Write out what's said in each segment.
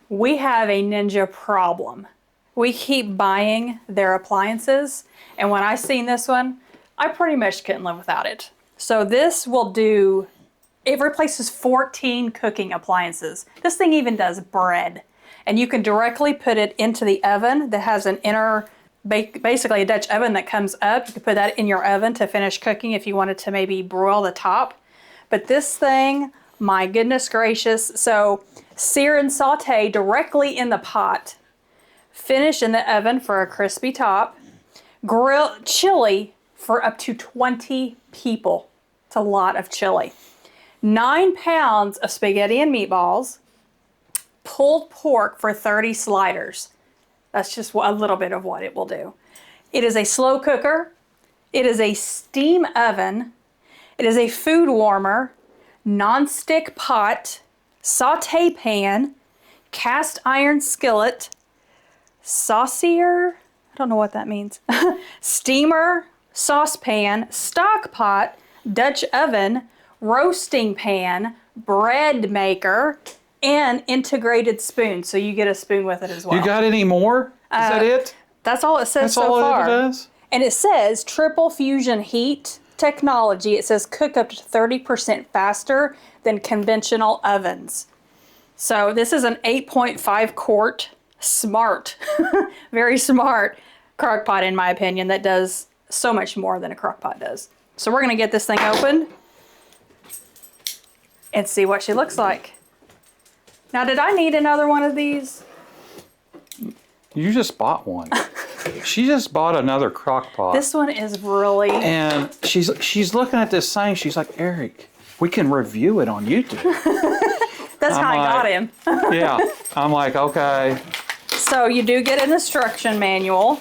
we have a Ninja problem. We keep buying their appliances, and when I seen this one, I pretty much couldn't live without it. So this will do, it replaces 14 cooking appliances. This thing even does bread. And you can directly put it into the oven that has an inner, basically a Dutch oven that comes up. You can put that in your oven to finish cooking if you wanted to maybe broil the top. But this thing, my goodness gracious. So sear and saute directly in the pot. Finish in the oven for a crispy top. Grill chili for up to 20 people. It's a lot of chili. 9 pounds of spaghetti and meatballs. Pulled pork for 30 sliders. That's just a little bit of what it will do. It is a slow cooker. It is a steam oven. It is a food warmer, non-stick pot, saute pan, cast iron skillet, saucier, I don't know what that means, steamer, saucepan, stock pot, Dutch oven, roasting pan, bread maker, and integrated spoon. So you get a spoon with it as well. You got any more? Is that it? That's all it says so far. That's all it does? And it says triple fusion heat technology. It says cook up to 30% faster than conventional ovens. So this is an 8.5 quart smart, very smart crock pot in my opinion that does so much more than a crock pot does. So we're gonna get this thing open and see what she looks like. Now, did I need another one of these? You just bought one. She just bought another crock pot. This one is really... And she's looking at this thing. She's like, Eric, we can review it on YouTube. That's how I got him. Yeah. I'm like, okay. So you do get an instruction manual.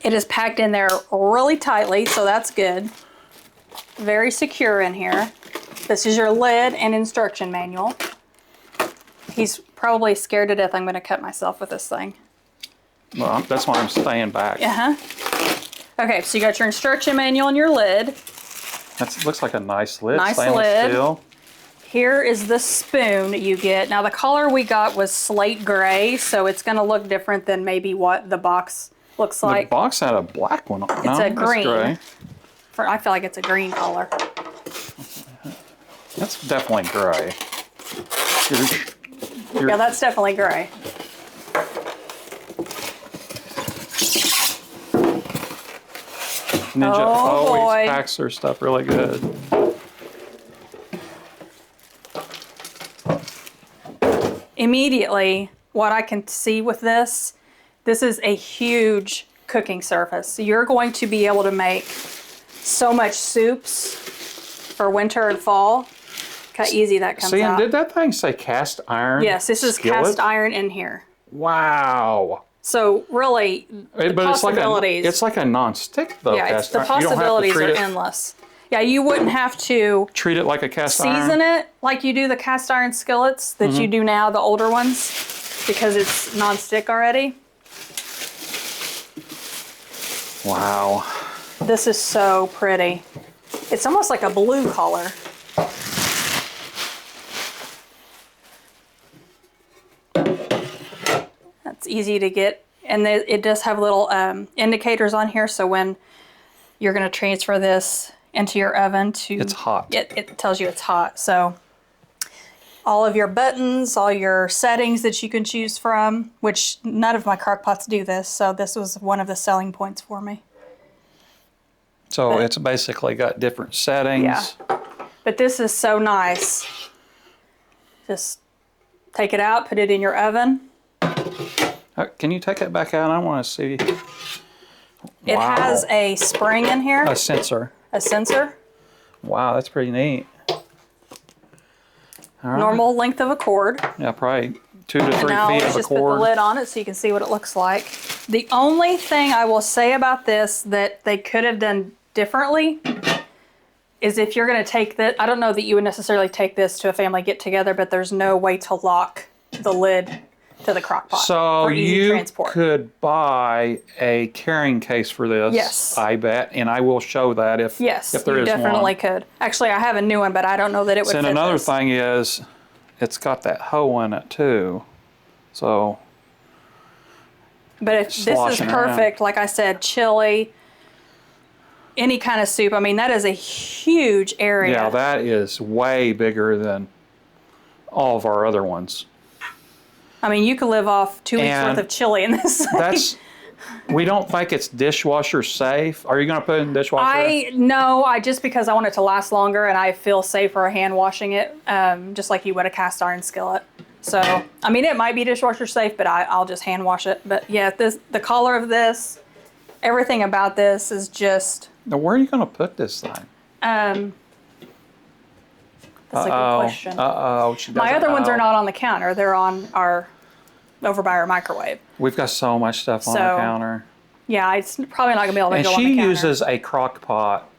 It is packed in there really tightly, so that's good. Very secure in here. This is your lid and instruction manual. He's probably scared to death I'm going to cut myself with this thing. Well, that's why I'm staying back. Okay, so you got your instruction manual and your lid. That looks like a nice lid. Nice lid. Steel. Here is the spoon you get. Now the color we got was slate gray, so it's going to look different than maybe what the box looks like. The box had a black one. It's a green. Gray. I feel like it's a green color. That's definitely gray. Yeah, that's definitely gray. Ninja boy. always packs their stuff really good. Immediately, what I can see with this is a huge cooking surface. So you're going to be able to make so much soups for winter and fall. Look how easy that comes out. And did that thing say cast iron? Yes, this is cast iron in here. Wow. So really, the possibilities. It's like a non-stick though. Yeah, the possibilities are endless. Yeah, you wouldn't have to treat it like a cast iron. Season it like you do the cast iron skillets that you do now, the older ones, because it's non-stick already. Wow. This is so pretty. It's almost like a blue color. That's easy to get. And it does have little indicators on here, so when you're going to transfer this into your oven it's hot. It tells you it's hot. So all of your buttons, all your settings that you can choose from, which none of my crock pots do this, so this was one of the selling points for me. So it's basically got different settings. Yeah, but this is so nice. Just take it out, put it in your oven. Can you take it back out? I want to see. It has a spring in here. A sensor. A sensor. Wow, that's pretty neat. All right. Normal length of a cord. Yeah, probably 2 to 3 feet of a cord. Now let's just put the lid on it so you can see what it looks like. The only thing I will say about this that they could have done differently is if you're going to take this, I don't know that you would necessarily take this to a family get-together, but there's no way to lock the lid to the crock pot for easy transport. Could buy a carrying case for this, yes, I bet, and I will show that if there is one. Yes, you definitely could. Actually, I have a new one, but I don't know that it would fit And another this. thing is, it's got that hoe in it too. So. But if this is Sloshing perfect, like I said, chili, any kind of soup. I mean, that is a huge area. Yeah, that is way bigger than all of our other ones. I mean, you could live off 2 weeks worth of chili in this thing. We don't think it's dishwasher safe. Are you going to put it in dishwasher? No, just because I want it to last longer and I feel safer hand washing it, just like you would a cast iron skillet. So, I mean, it might be dishwasher safe, but I'll just hand wash it. But yeah, the color of this, everything about this is just... Now, where are you going to put this thing? That's a good question. My other ones are not on the counter. They're on over by our microwave. We've got so much stuff on the counter. Yeah, it's probably not going to be able to go on the counter. And she uses a crock pot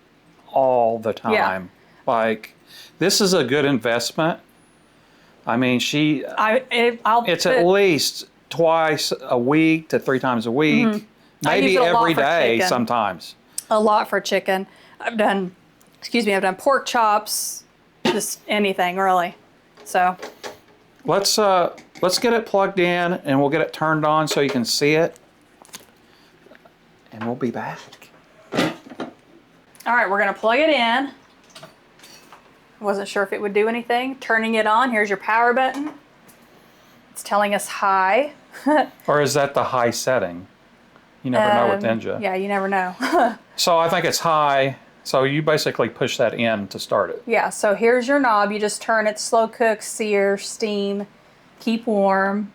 all the time. Yeah. Like, this is a good investment. I mean, it's at least twice a week to 3 times a week. Maybe every day sometimes. A lot for chicken. I've done pork chops, just anything really. So let's get it plugged in and we'll get it turned on so you can see it. And we'll be back. All right, we're gonna plug it in. Wasn't sure if it would do anything. Turning it on, here's your power button. It's telling us high. Or is that the high setting? You never know with Ninja. Yeah, you never know. So I think it's high. So you basically push that in to start it. Yeah, so here's your knob. You just turn it slow cook, sear, steam, keep warm.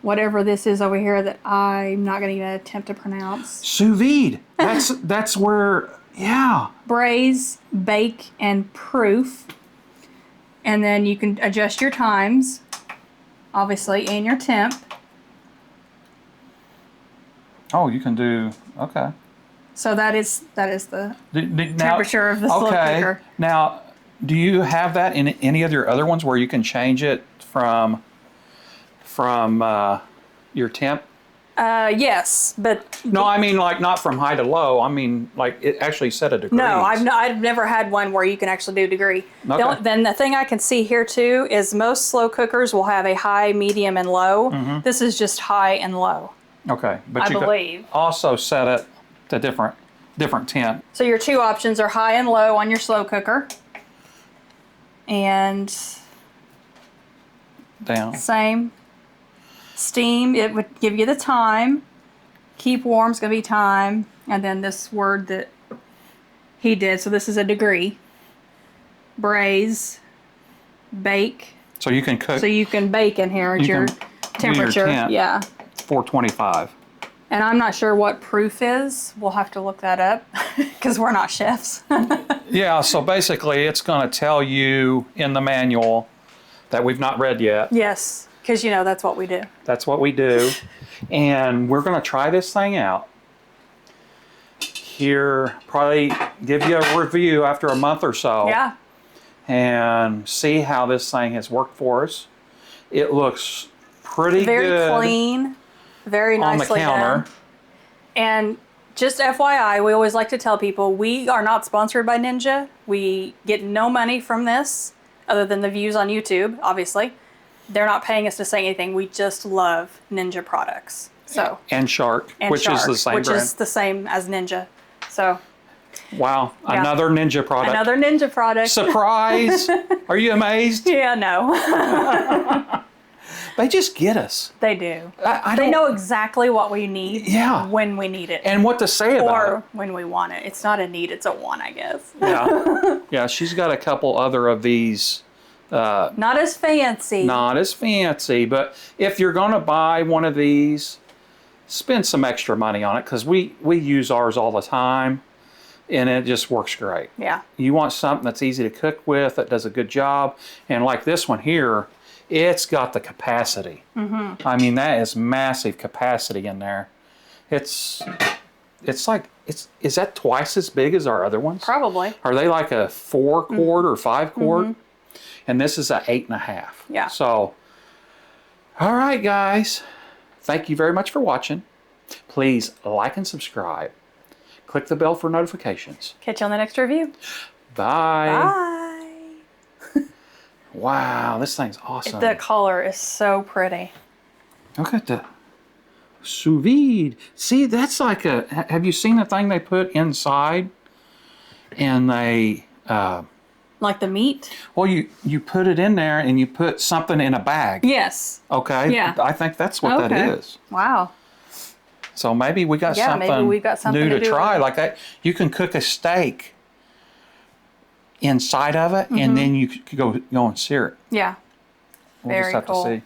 Whatever this is over here that I'm not going to even attempt to pronounce. Sous vide. That's where, yeah. Braise, bake, and proof. And then you can adjust your times, obviously, and your temp. Oh, you can do, okay. So that is the temperature of the slow cooker. Now, do you have that in any of your other ones where you can change it from your temp? Yes, but no, I mean like not from high to low. I mean like it actually set a degree. No, I've never had one where you can actually do degree. Okay. Then the thing I can see here too is most slow cookers will have a high, medium, and low. This is just high and low. Okay, but I you believe. Could also set it to different temp. So your 2 options are high and low on your slow cooker. And down. Same. Steam, it would give you the time. Keep warm is going to be time. And then this word that he did, so this is a degree. Braise, bake. So you can cook. So you can bake in here at your temperature. Yeah. 425. And I'm not sure what proof is. We'll have to look that up because we're not chefs. Yeah, so basically it's going to tell you in the manual that we've not read yet. Yes, because you know that's what we do. That's what we do. And we're going to try this thing out. Here, probably give you a review after a month or so. Yeah. And see how this thing has worked for us. It looks pretty good. Very clean. Very nicely on the counter. done. And just FYI, we always like to tell people we are not sponsored by Ninja. We get no money from this other than the views on YouTube, obviously. They're not paying us to say anything. We just love Ninja products. So and Shark, which is the same brand. Which is the same as Ninja. So wow, yeah. Another Ninja product. Another Ninja product. Surprise! Are you amazed? Yeah, no. They just get us. They do. They know exactly what we need when we need it. And what to say about it. Or when we want it. It's not a need, it's a want, I guess. Yeah. Yeah, she's got a couple other of these. Not as fancy. Not as fancy, but if you're going to buy one of these, spend some extra money on it because we use ours all the time and it just works great. Yeah. You want something that's easy to cook with, that does a good job. And like this one here, it's got the capacity. I mean, that is massive capacity in there. It's like, is that twice as big as our other ones? Probably. Are they like a 4-quart or 5-quart? And this is a 8.5. Yeah. So, all right, guys. Thank you very much for watching. Please like and subscribe. Click the bell for notifications. Catch you on the next review. Bye. Bye. Wow, this thing's awesome. The color is so pretty. Look at the sous vide. See, that's like a. Have you seen the thing they put inside? And they. Like the meat? Well, you put it in there and you put something in a bag. Yes. Okay. Yeah. I think that's what that is. Wow. So maybe we got something new to try like that. You can cook a steak inside of it, and then you could go and sear it. Yeah. We'll just have to see.